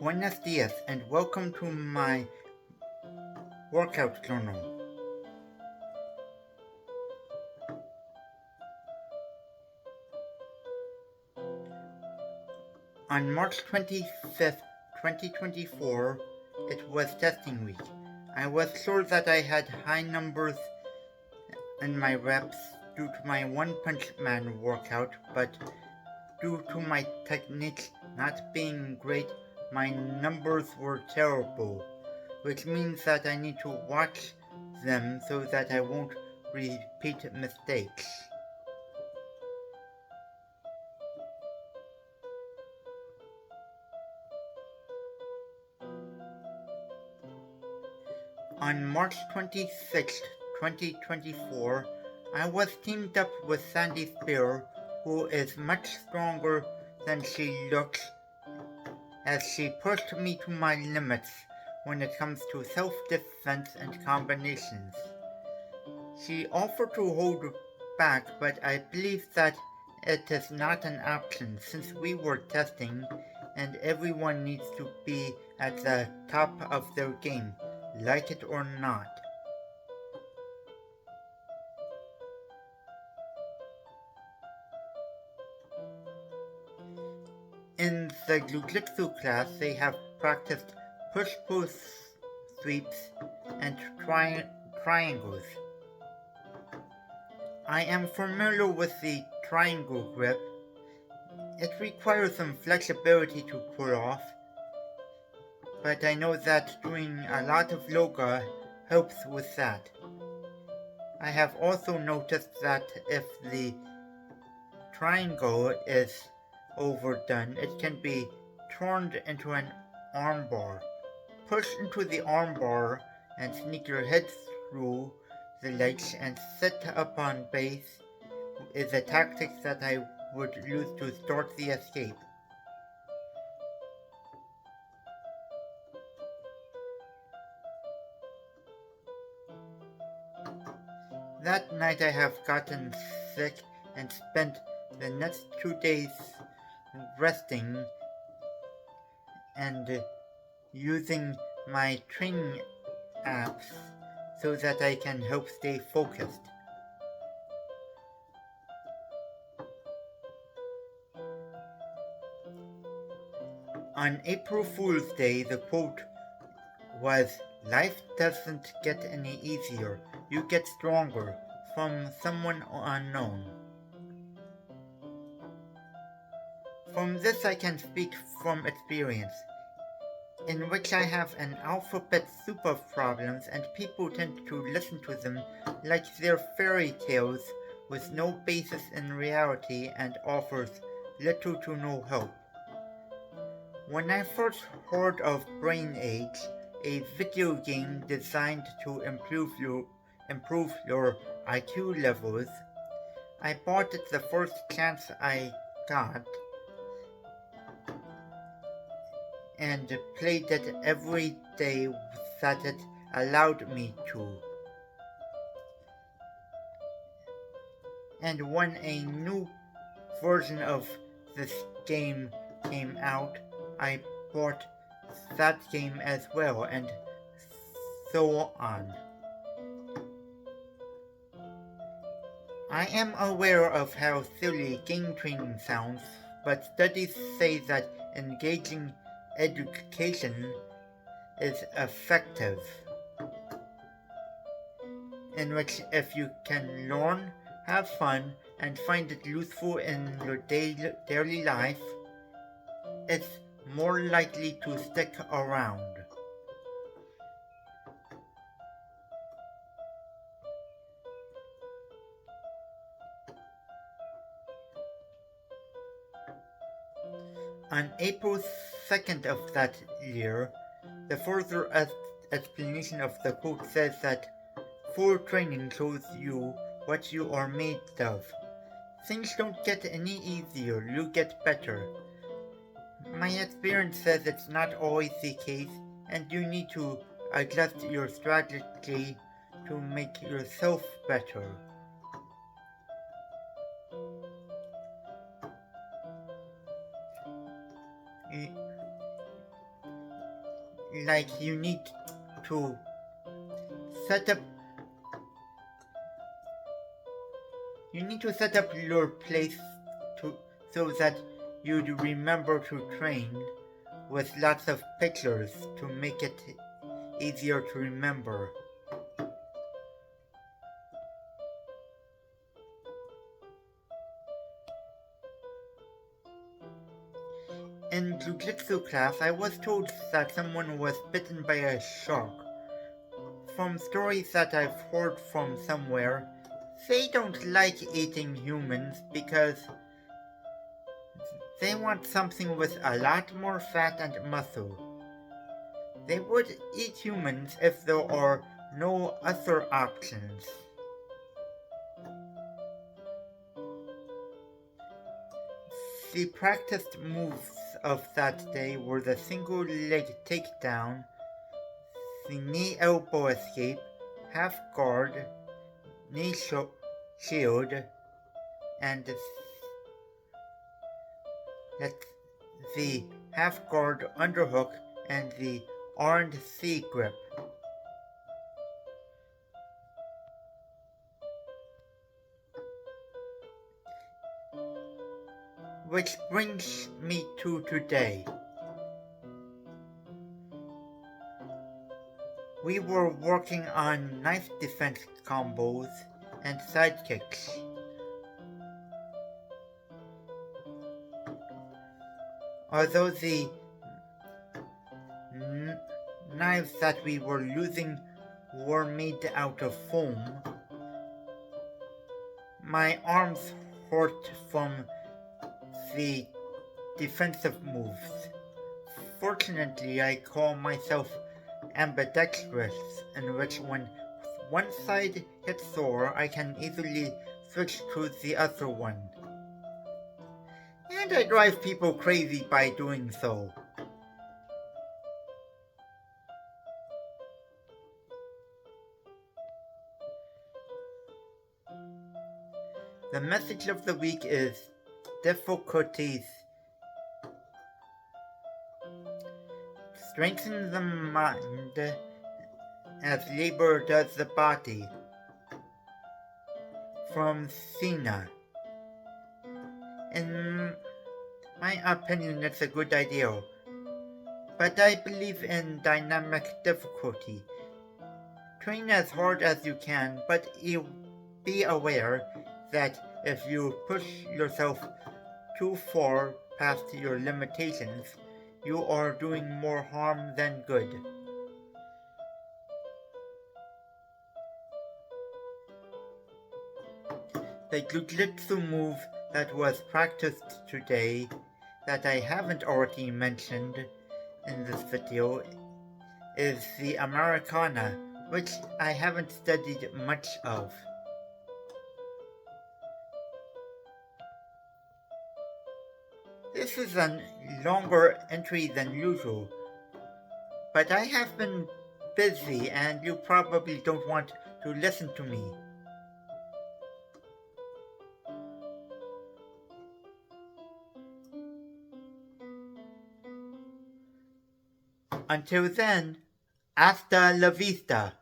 Buenos dias and welcome to my workout journal. On March 25th, 2024, it was testing week. I was sure that I had high numbers in my reps due to my One Punch Man workout, but due to my techniques not being great, my numbers were terrible, which means that I need to watch them so that I won't repeat mistakes. On March 26, 2024, I was teamed up with Sandy Spear, who is much stronger than she looks, as she pushed me to my limits when it comes to self-defense and combinations. She offered to hold back, but I believe that it is not an option since we were testing and everyone needs to be at the top of their game, like it or not. In the Jiu-Jitsu class, they have practiced push-pull sweeps and triangles. I am familiar with the triangle grip. It requires some flexibility to pull off, but I know that doing a lot of yoga helps with that. I have also noticed that if the triangle is overdone, it can be turned into an armbar. Push into the armbar and sneak your head through the legs and sit up on base is a tactic that I would use to start the escape. That night I have gotten sick and spent the next 2 days resting and using my training apps so that I can help stay focused. On April Fool's Day, the quote was, "Life doesn't get any easier, you get stronger," from someone unknown. From this I can speak from experience, in which I have an alphabet soup of problems and people tend to listen to them like they're fairy tales with no basis in reality and offers little to no help. When I first heard of Brain Age, a video game designed to improve your IQ levels, I bought it the first chance I got and played it every day that it allowed me to. And when a new version of this game came out, I bought that game as well, and so on. I am aware of how silly game training sounds, but studies say that engaging education is effective, in which if you can learn, have fun, and find it useful in your daily life, it's more likely to stick around. On April 2nd of that year, the further explanation of the quote says that full training shows you what you are made of. Things don't get any easier, you get better. My experience says it's not always the case, and you need to adjust your strategy to make yourself better. like you need to set up your place to so that you'd remember to train with lots of pictures to make it easier to remember. In Jiu-Jitsu class, I was told that someone was bitten by a shark. From stories that I've heard from somewhere, they don't like eating humans because they want something with a lot more fat and muscle. They would eat humans if there are no other options. The practiced moves of that day were the single leg takedown, the knee elbow escape, half guard, knee shield, and the half guard underhook and the R&C grip. Which brings me to today. We were working on knife defense combos and side kicks. Although the knives that we were using were made out of foam, my arms hurt from the defensive moves. Fortunately, I call myself ambidextrous, in which when one side hits sore, I can easily switch to the other one. And I drive people crazy by doing so. The message of the week is difficulties strengthen the mind as labor does the body. From Cena. In my opinion, it's a good idea, but I believe in dynamic difficulty. Train as hard as you can, but you be aware that if you push yourself too far past your limitations, you are doing more harm than good. The Jiu-Jitsu move that was practiced today that I haven't already mentioned in this video is the Americana, which I haven't studied much of. This is a longer entry than usual, but I have been busy and you probably don't want to listen to me. Until then, hasta la vista.